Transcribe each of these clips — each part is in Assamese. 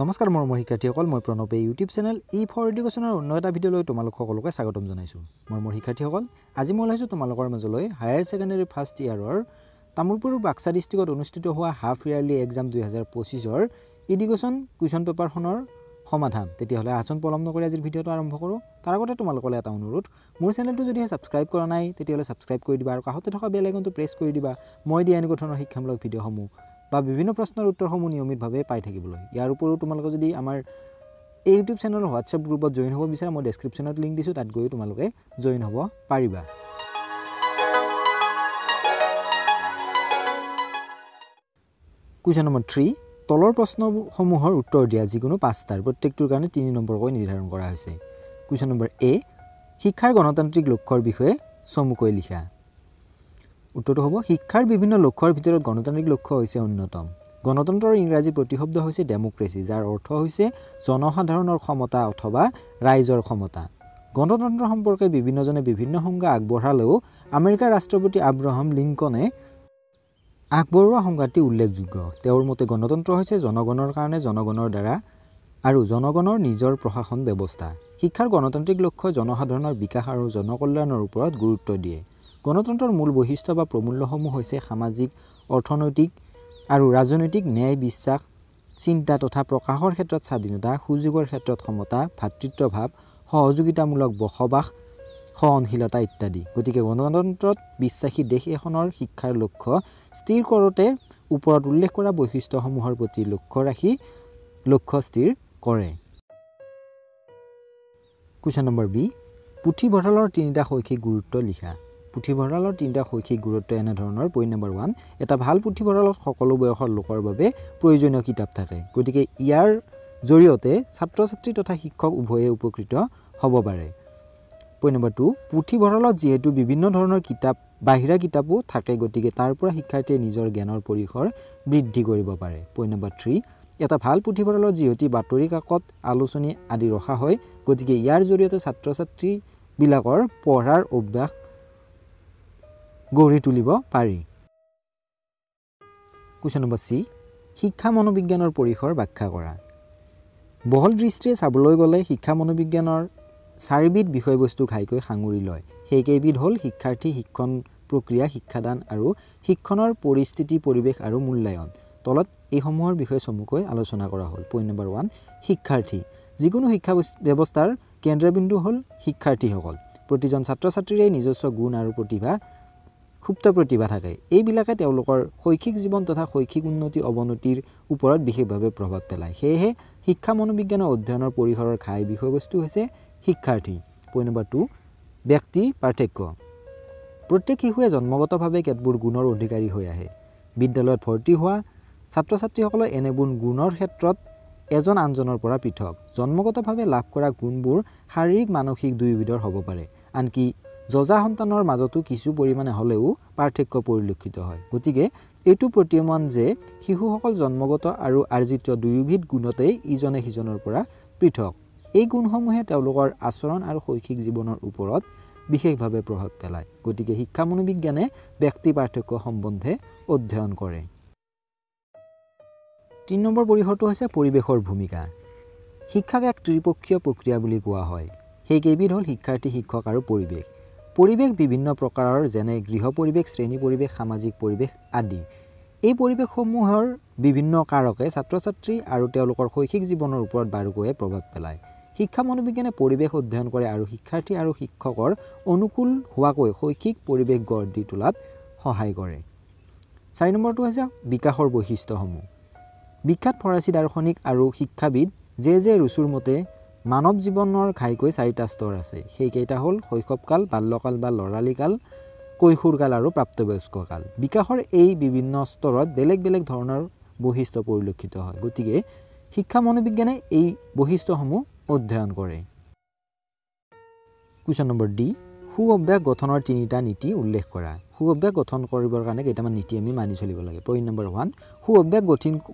নমস্কাৰ মৰমৰ শিক্ষাৰ্থীসকল মই প্ৰণৱে ইউটিউব চেনেল ফৰ এডুকেশ্যনৰ অন্য এটা ভিডিঅ'লৈ তোমালোক সকলোকে স্বাগতম জনাইছোঁ মৰমৰ শিক্ষাৰ্থীসকল আজি মই লৈছোঁ তোমালোকৰ মাজলৈ হায়াৰ ছেকেণ্ডাৰী ফাৰ্ষ্ট ইয়াৰৰ তামুলপুৰ বাক্সা ডিষ্ট্ৰিক্টত অনুষ্ঠিত হোৱা হাফ ইয়াৰলি এক্সাম 2025ৰ এডুকেশ্যন কুৱেশ্যন পেপাৰখনৰ সমাধান তেতিয়াহ'লে আচৰণ পলম নকৰি আজিৰ ভিডিঅ'টো আৰম্ভ কৰোঁ তাৰ আগতে তোমালোকলৈ এটা অনুৰোধ মোৰ চেনেলটো যদি ছাবস্ক্ৰাইব কৰা নাই তেতিয়াহ'লে ছাবস্ক্ৰাইব কৰি দিবা আৰু কাষতে থকা বেল আইকনটো প্ৰেছ কৰি দিবা মই দিয়া এনেকুৱা ধৰণৰ শিক্ষামূলক ভিডিঅ'সমূহ বা বিভিন্ন প্ৰশ্নৰ উত্তৰসমূহ নিয়মিতভাৱে পাই থাকিবলৈ ইয়াৰ উপৰিও তোমালোকে যদি আমাৰ এই ইউটিউব চেনেলৰ হোৱাটছআপ গ্ৰুপত জইন হ'ব বিচাৰা মই ডেছক্ৰিপশ্যনত লিংক দিছোঁ তাত গৈ তোমালোকে জইন হ'ব পাৰিবা কুৱেশ্যন নম্বৰ 3 তলৰ প্ৰশ্নসমূহৰ উত্তৰ দিয়া যিকোনো 5টাৰ প্ৰত্যেকটোৰ কাৰণে 3 নম্বৰকৈ নিৰ্ধাৰণ কৰা হৈছে কুৱেশ্যন নম্বৰ এ শিক্ষাৰ গণতান্ত্ৰিক লক্ষ্যৰ বিষয়ে চমুকৈ লিখা উত্তৰটো হ'ব শিক্ষাৰ বিভিন্ন লক্ষ্যৰ ভিতৰত গণতান্ত্ৰিক লক্ষ্য হৈছে অন্যতম গণতন্ত্ৰৰ ইংৰাজী প্ৰতিশব্দ হৈছে ডেমক্ৰেসি যাৰ অৰ্থ হৈছে জনসাধাৰণৰ ক্ষমতা অথবা ৰাইজৰ ক্ষমতা গণতন্ত্ৰ সম্পৰ্কে বিভিন্নজনে বিভিন্ন সংজ্ঞা আগবঢ়ালেও আমেৰিকাৰ ৰাষ্ট্ৰপতি আব্ৰাহাম লিংকনে আগবঢ়োৱা সংজ্ঞাটি উল্লেখযোগ্য তেওঁৰ মতে গণতন্ত্ৰ হৈছে জনগণৰ কাৰণে জনগণৰ দ্বাৰা আৰু জনগণৰ নিজৰ প্ৰশাসন ব্যৱস্থা শিক্ষাৰ গণতান্ত্ৰিক লক্ষ্য জনসাধাৰণৰ বিকাশ আৰু জনকল্যাণৰ ওপৰত গুৰুত্ব দিয়ে গণতন্ত্ৰৰ মূল বৈশিষ্ট্য বা প্ৰমূল্যসমূহ হৈছে সামাজিক অৰ্থনৈতিক আৰু ৰাজনৈতিক ন্যায় বিশ্বাস চিন্তা তথা প্ৰকাশৰ ক্ষেত্ৰত স্বাধীনতা সুযোগৰ ক্ষেত্ৰত সমতা ভাতৃত্বভাৱ সহযোগিতামূলক বসবাস সহনশীলতা ইত্যাদি গতিকে গণতন্ত্ৰত বিশ্বাসী দেশ এখনৰ শিক্ষাৰ লক্ষ্য স্থিৰ কৰোঁতে ওপৰত উল্লেখ কৰা বৈশিষ্ট্যসমূহৰ প্ৰতি লক্ষ্য ৰাখি লক্ষ্য স্থিৰ কৰে কুৱেশ্যন নম্বৰ বি পুথিভঁৰালৰ 3টা শৈক্ষিক গুৰুত্ব লিখা পুথিভঁৰালৰ 3টা শৈক্ষিক গুৰুত্ব এনে ধৰণৰ পইণ্ট নম্বৰ 1 এটা ভাল পুথিভঁৰালত সকলো বয়সৰ লোকৰ বাবে প্ৰয়োজনীয় কিতাপ থাকে গতিকে ইয়াৰ জৰিয়তে ছাত্ৰ ছাত্ৰী তথা শিক্ষক উভয়ে উপকৃত হ'ব পাৰে পইণ্ট নম্বৰ 2 পুথিভঁৰালত যেহেতু বিভিন্ন ধৰণৰ কিতাপ বাহিৰা কিতাপো থাকে গতিকে তাৰ পৰা শিক্ষাৰ্থীয়ে নিজৰ জ্ঞানৰ পৰিসৰ বৃদ্ধি কৰিব পাৰে পইণ্ট নম্বৰ 3 এটা ভাল পুথিভঁৰালত যিহেতু বাতৰি কাকত আলোচনী আদি ৰখা হয় গতিকে ইয়াৰ জৰিয়তে ছাত্ৰ ছাত্ৰী বিলাকৰ পঢ়াৰ অভ্যাস গঢ়ি তুলিব পাৰি কুৱেশ্যন নম্বৰ সি শিক্ষা মনোবিজ্ঞানৰ পৰিসৰ ব্যাখ্যা কৰা বহল দৃষ্টিৰে চাবলৈ গ'লে শিক্ষা মনোবিজ্ঞানৰ 4বিধ বিষয়বস্তু ঘাইকৈ সাঙুৰি লয় সেইকেইবিধ হ'ল শিক্ষাৰ্থী শিক্ষণ প্ৰক্ৰিয়া শিক্ষাদান আৰু শিক্ষণৰ পৰিস্থিতি পৰিৱেশ আৰু মূল্যায়ন তলত এইসমূহৰ বিষয়ে চমুকৈ আলোচনা কৰা হ'ল পইণ্ট নম্বৰ 1 শিক্ষাৰ্থী যিকোনো শিক্ষা ব্যৱস্থাৰ কেন্দ্ৰবিন্দু হ'ল শিক্ষাৰ্থীসকল প্ৰতিজন ছাত্ৰ ছাত্ৰীৰে নিজস্ব গুণ আৰু প্ৰতিভা সুপ্ত প্ৰতিভা থাকে এইবিলাকে তেওঁলোকৰ শৈক্ষিক জীৱন তথা শৈক্ষিক উন্নতি অৱনতিৰ ওপৰত বিশেষভাৱে প্ৰভাৱ পেলায় সেয়েহে শিক্ষা মনোবিজ্ঞানৰ অধ্যয়নৰ পৰিসৰৰ ঘাই বিষয়বস্তু হৈছে শিক্ষাৰ্থী পইণ্ট নম্বৰ 2 ব্যক্তি পাৰ্থক্য প্ৰত্যেক শিশুৱে জন্মগতভাৱে কেতবোৰ গুণৰ অধিকাৰী হৈ আহে বিদ্যালয়ত ভৰ্তি হোৱা ছাত্ৰ ছাত্ৰীসকলৰ এনেবোৰ গুণৰ ক্ষেত্ৰত এজন আনজনৰ পৰা পৃথক জন্মগতভাৱে লাভ কৰা গুণবোৰ শাৰীৰিক মানসিক দুয়োবিধৰ হ'ব পাৰে আনকি যজা সন্তানৰ মাজতো কিছু পৰিমাণে হ'লেও পাৰ্থক্য পৰিলক্ষিত হয় গতিকে এইটো প্ৰতীয়মান যে শিশুসকল জন্মগত আৰু আৰ্জিত দুয়োবিধ গুণতেই ইজনে সিজনৰ পৰা পৃথক এই গুণসমূহে তেওঁলোকৰ আচৰণ আৰু শৈক্ষিক জীৱনৰ ওপৰত বিশেষভাৱে প্ৰভাৱ পেলায় গতিকে শিক্ষা মনোবিজ্ঞানে ব্যক্তি পাৰ্থক্য সম্বন্ধে অধ্যয়ন কৰে 3 নম্বৰ পৰিসৰটো হৈছে পৰিৱেশৰ ভূমিকা শিক্ষাক এক ত্ৰিপক্ষীয় প্ৰক্ৰিয়া বুলি কোৱা হয় সেইকেইবিধ হ'ল শিক্ষাৰ্থী শিক্ষক আৰু পৰিৱেশ বিভিন্ন প্ৰকাৰৰ যেনে গৃহ পৰিৱেশ শ্ৰেণী পৰিৱেশ সামাজিক পৰিৱেশ আদি এই পৰিৱেশসমূহৰ বিভিন্ন কাৰকে ছাত্ৰ ছাত্ৰী আৰু তেওঁলোকৰ শৈক্ষিক জীৱনৰ ওপৰত বাৰুকৈয়ে প্ৰভাৱ পেলায় শিক্ষা মনোবিজ্ঞানে পৰিৱেশ অধ্যয়ন কৰে আৰু শিক্ষাৰ্থী আৰু শিক্ষকৰ অনুকূল হোৱাকৈ শৈক্ষিক পৰিৱেশ গঢ় দি তোলাত সহায় কৰে 4 নম্বৰটো হৈছে বিকাশৰ বৈশিষ্ট্যসমূহ বিখ্যাত ফৰাচী দাৰ্শনিক আৰু শিক্ষাবিদ যে ৰুছুৰ মতে মানৱ জীৱনৰ ঘাইকৈ 4টা স্তৰ আছে সেইকেইটা হ'ল শৈশৱকাল বাল্যকাল বা লৰালিকাল কৈশোৰকাল আৰু প্ৰাপ্তবয়স্ককাল বিকাশৰ এই বিভিন্ন স্তৰত বেলেগ বেলেগ ধৰণৰ বৈশিষ্ট্য পৰিলক্ষিত হয় গতিকে শিক্ষা মনোবিজ্ঞানে এই বৈশিষ্ট্যসমূহ অধ্যয়ন কৰে কুৱেশ্যন নম্বৰ ডি সু অভ্যাস গঠনৰ 3টা নীতি উল্লেখ কৰা সু অভ্যাস গঠন কৰিবৰ কাৰণে কেইটামান নীতি আমি মানি চলিব লাগে পইণ্ট নম্বৰ 1 সু অভ্যাস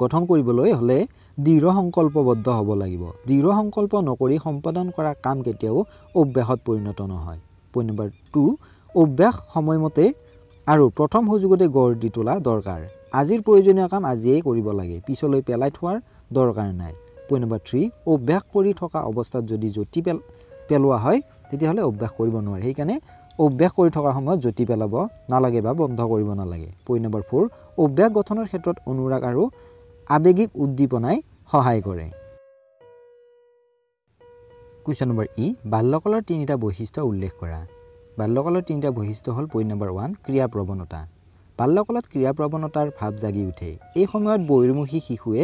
গঠন কৰিবলৈ হ'লে দৃঢ় সংকল্পবদ্ধ হ'ব লাগিব দৃঢ় সংকল্প নকৰি সম্পাদন কৰা কাম কেতিয়াও অভ্যাসত পৰিণত নহয় পইণ্ট নম্বৰ 2 অভ্যাস সময়মতে আৰু প্ৰথম সুযোগতে গঢ় দি তোলা দৰকাৰ আজিৰ প্ৰয়োজনীয় কাম আজিয়েই কৰিব লাগে পিছলৈ পেলাই থোৱাৰ দৰকাৰ নাই পইণ্ট নম্বৰ 3 অভ্যাস কৰি থকা অৱস্থাত যদি জুতি পেলোৱা হয় তেতিয়াহ'লে অভ্যাস কৰিব নোৱাৰে সেইকাৰণে অভ্যাস কৰি থকাৰ সময়ত জুতি পেলাব নালাগে বা বন্ধ কৰিব নালাগে পইণ্ট নম্বৰ 4 অভ্যাস গঠনৰ ক্ষেত্ৰত অনুৰাগ আৰু আৱেগিক উদ্দীপনাই সহায় কৰে কুৱেশ্যন নম্বৰ ই বাল্যকালৰ তিনিটা বৈশিষ্ট্য উল্লেখ কৰা বাল্যকালৰ তিনিটা বৈশিষ্ট্য হ'ল পইণ্ট নম্বৰ 1 ক্ৰিয়া প্ৰৱণতা বাল্যকালত ক্ৰিয়া প্ৰৱণতাৰ ভাৱ জাগি উঠে এই সময়ত বহিৰ্মুখী শিশুৱে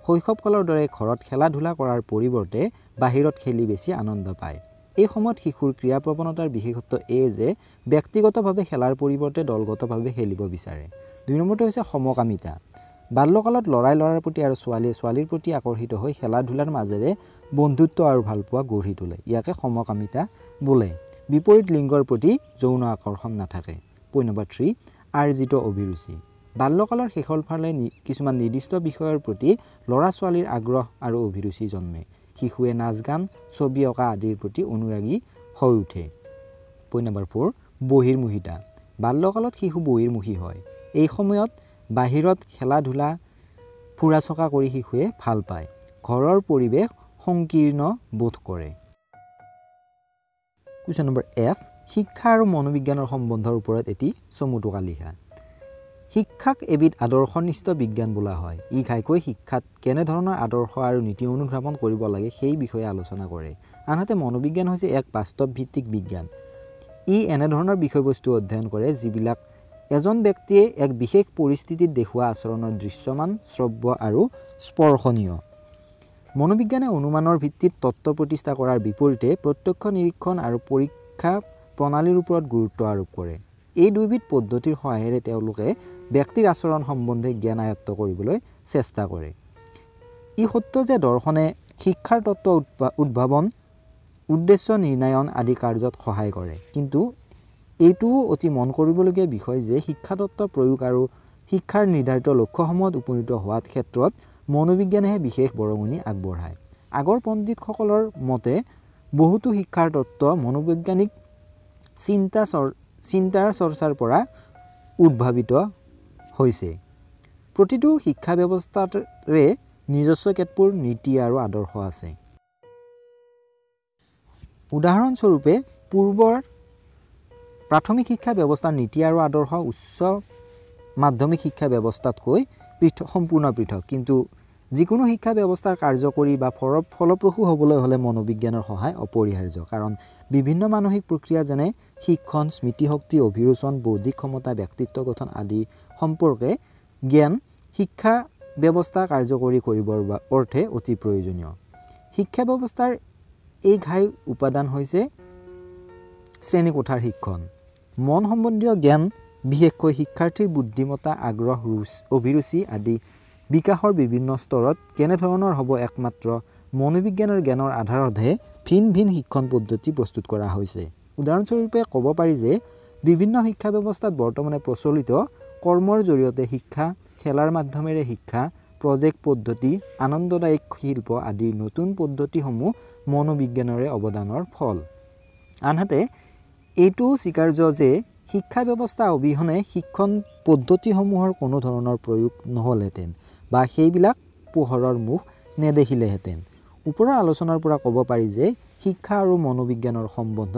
শৈশৱকালৰ দৰে ঘৰত খেলা ধূলা কৰাৰ পৰিৱৰ্তে বাহিৰত খেলি বেছি আনন্দ পায় এই সময়ত শিশুৰ ক্ৰিয়া প্ৰৱণতাৰ বিশেষত্ব এই যে ব্যক্তিগতভাৱে খেলাৰ পৰিৱৰ্তে দলগতভাৱে খেলিব বিচাৰে 2 নম্বৰটো হৈছে সমকামিতা বাল্যকালত ল'ৰাই ল'ৰাৰ প্ৰতি আৰু ছোৱালীয়ে ছোৱালীৰ প্ৰতি আকৰ্ষিত হৈ খেলা ধূলাৰ মাজেৰে বন্ধুত্ব আৰু ভালপোৱা গঢ়ি তোলে ইয়াকে সমকামিতা বোলে বিপৰীত লিংগৰ প্ৰতি যৌন আকৰ্ষণ নাথাকে পইণ্ট নম্বৰ 3 আৰ্জিত অভিৰুচি বাল্যকালৰ শেষৰ ফালে কিছুমান নিৰ্দিষ্ট বিষয়ৰ প্ৰতি ল'ৰা ছোৱালীৰ আগ্ৰহ আৰু অভিৰুচি জন্মে শিশুৱে নাচ গান ছবি অঁকা আদিৰ প্ৰতি অনুৰাগী হৈ উঠে পইণ্ট নম্বৰ 4 বহিৰ্মুখিতা বাল্যকালত শিশু বহিৰ্মুখী হয় এই সময়ত বাহিৰত খেলা ধূলা ফুৰা চকা কৰি শিশুৱে ভাল পায় ঘৰৰ পৰিৱেশ সংকীৰ্ণ বোধ কৰে কুৱেশ্যন নম্বৰ এফ শিক্ষা আৰু মনোবিজ্ঞানৰ সম্বন্ধৰ ওপৰত এটি চমু টোকা লিখা শিক্ষাক এবিধ আদৰ্শনিষ্ঠ বিজ্ঞান বোলা হয় ই ঘাইকৈ শিক্ষাত কেনেধৰণৰ আদৰ্শ আৰু নীতি অনুধাৱন কৰিব লাগে সেই বিষয়ে আলোচনা কৰে আনহাতে মনোবিজ্ঞান হৈছে এক বাস্তৱ ভিত্তিক বিজ্ঞান ই এনেধৰণৰ বিষয়বস্তু অধ্যয়ন কৰে যিবিলাক এজন ব্যক্তিয়ে এক বিশেষ পৰিস্থিতিত দেখুওৱা আচৰণৰ দৃশ্যমান শ্ৰব্য আৰু স্পৰ্শনীয় মনোবিজ্ঞানে অনুমানৰ ভিত্তিত তত্ত্ব প্ৰতিষ্ঠা কৰাৰ বিপৰীতে প্ৰত্যক্ষ নিৰীক্ষণ আৰু পৰীক্ষা প্ৰণালীৰ ওপৰত গুৰুত্ব আৰোপ কৰে এই দুইবিধ পদ্ধতিৰ সহায়েৰে তেওঁলোকে ব্যক্তিৰ আচৰণ সম্বন্ধে জ্ঞান আয়ত্ত কৰিবলৈ চেষ্টা কৰে ই সত্য যে দৰ্শনে শিক্ষাৰ তত্ত্ব উদ্ভাৱন উদ্দেশ্য নিৰ্ণয়ন আদি কাৰ্যত সহায় কৰে কিন্তু এইটোও অতি মন কৰিবলগীয়া বিষয় যে শিক্ষা তত্ত্বৰ প্ৰয়োগ আৰু শিক্ষাৰ নিৰ্ধাৰিত লক্ষ্যসমূহত উপনীত হোৱাৰ ক্ষেত্ৰত মনোবিজ্ঞানেহে বিশেষ বৰঙণি আগবঢ়ায় আগৰ পণ্ডিতসকলৰ মতে বহুতো শিক্ষাৰ তত্ত্ব মনোবৈজ্ঞানিক চিন্তাৰ চৰ্চাৰ পৰা উদ্ভাৱিত হৈছে প্ৰতিটো শিক্ষা ব্যৱস্থাৰে নিজস্ব কেতবোৰ নীতি আৰু আদৰ্শ আছে উদাহৰণস্বৰূপে পূৰ্বৰ প্ৰাথমিক শিক্ষা ব্যৱস্থাৰ নীতি আৰু আদৰ্শ উচ্চ মাধ্যমিক শিক্ষা ব্যৱস্থাতকৈ সম্পূৰ্ণ পৃথক কিন্তু যিকোনো শিক্ষা ব্যৱস্থাৰ কাৰ্যকৰী বা ফলপ্ৰসূ হ'বলৈ হ'লে মনোবিজ্ঞানৰ সহায় অপৰিহাৰ্য কাৰণ বিভিন্ন মানসিক প্ৰক্ৰিয়া যেনে শিক্ষণ স্মৃতিশক্তি অভিৰোচন বৌদ্ধিক ক্ষমতা ব্যক্তিত্ব গঠন আদি সম্পৰ্কে জ্ঞান শিক্ষা ব্যৱস্থা কাৰ্যকৰী কৰিবৰ অৰ্থে অতি প্ৰয়োজনীয় শিক্ষা ব্যৱস্থাৰ এই ঘাই উপাদান হৈছে শ্ৰেণীকোঠাৰ শিক্ষণ মন সম্বন্ধীয় জ্ঞান বিশেষকৈ শিক্ষাৰ্থীৰ বুদ্ধিমত্তা আগ্ৰহ অভিৰুচি আদি বিকাশৰ বিভিন্ন স্তৰত কেনেধৰণৰ হ'ব একমাত্ৰ মনোবিজ্ঞানৰ জ্ঞানৰ আধাৰতহে ভিন ভিন শিক্ষণ পদ্ধতি প্ৰস্তুত কৰা হৈছে উদাহৰণস্বৰূপে ক'ব পাৰি যে বিভিন্ন শিক্ষা ব্যৱস্থাত বৰ্তমানে প্ৰচলিত কৰ্মৰ জৰিয়তে শিক্ষা খেলাৰ মাধ্যমেৰে শিক্ষা প্ৰজেক্ট পদ্ধতি আনন্দদায়ক শিল্প আদি নতুন পদ্ধতিসমূহ মনোবিজ্ঞানৰে অৱদানৰ ফল আনহাতে এইটো স্বীকাৰ্য যে শিক্ষা ব্যৱস্থা অবিহনে শিক্ষণ পদ্ধতিসমূহৰ কোনো ধৰণৰ প্ৰয়োগ নহ'লহেঁতেন বা সেইবিলাক পোহৰৰ মুখ নেদেখিলেহেঁতেন ওপৰৰ আলোচনাৰ পৰা ক'ব পাৰি যে শিক্ষা আৰু মনোবিজ্ঞানৰ সম্বন্ধ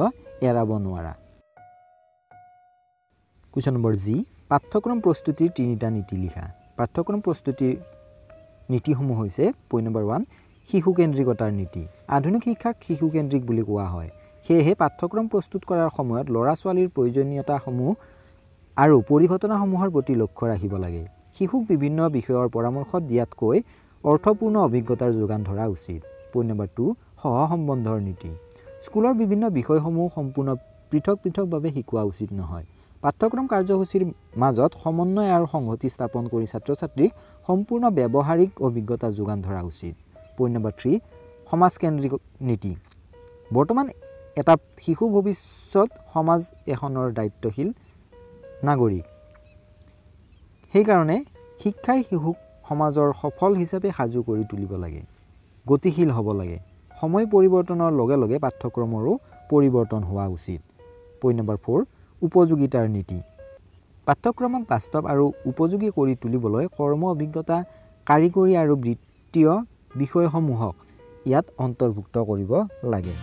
এৰাব নোৱাৰা কুৱেশ্যন নম্বৰ জি পাঠ্যক্ৰম প্ৰস্তুতিৰ তিনিটা নীতি লিখা পাঠ্যক্ৰম প্ৰস্তুতিৰ নীতিসমূহ হৈছে পইণ্ট নম্বৰ 1 শিশুকেন্দ্ৰিকতাৰ নীতি আধুনিক শিক্ষাক শিশুকেন্দ্ৰিক বুলি কোৱা হয় সেয়েহে পাঠ্যক্ৰম প্ৰস্তুত কৰাৰ সময়ত ল'ৰা ছোৱালীৰ প্ৰয়োজনীয়তাসমূহ আৰু পৰিঘটনাসমূহৰ প্ৰতি লক্ষ্য ৰাখিব লাগে শিশুক বিভিন্ন বিষয়ৰ পৰামৰ্শ দিয়াতকৈ অৰ্থপূৰ্ণ অভিজ্ঞতাৰ যোগান ধৰা উচিত পইণ্ট নম্বৰ 2 সহসম্বন্ধৰ নীতি স্কুলৰ বিভিন্ন বিষয়সমূহ সম্পূৰ্ণ পৃথকভাৱে শিকোৱা উচিত নহয় পাঠ্যক্ৰম কাৰ্যসূচীৰ মাজত সমন্বয় আৰু সংহতি স্থাপন কৰি ছাত্ৰ ছাত্ৰীক সম্পূৰ্ণ ব্যৱহাৰিক অভিজ্ঞতা যোগান ধৰা উচিত পইণ্ট নম্বৰ 3 সমাজকেন্দ্ৰিক নীতি বৰ্তমান এটা শিশু ভৱিষ্যত সমাজ এখনৰ দায়িত্বশীল নাগৰিক সেইকাৰণে শিক্ষাই শিশুক সমাজৰ সফল হিচাপে সাজু কৰি তুলিব লাগে গতিশীল হ'ব লাগে সময় পৰিৱৰ্তনৰ লগে লগে পাঠ্যক্ৰমৰো পৰিৱৰ্তন হোৱা উচিত পইণ্ট নম্বৰ 4 উপযোগিতাৰ নীতি পাঠ্যক্ৰমক বাস্তৱ আৰু উপযোগী কৰি তুলিবলৈ কৰ্ম অভিজ্ঞতা কাৰিকৰী আৰু বৃত্তীয় বিষয়সমূহক ইয়াত অন্তৰ্ভুক্ত কৰিব লাগে।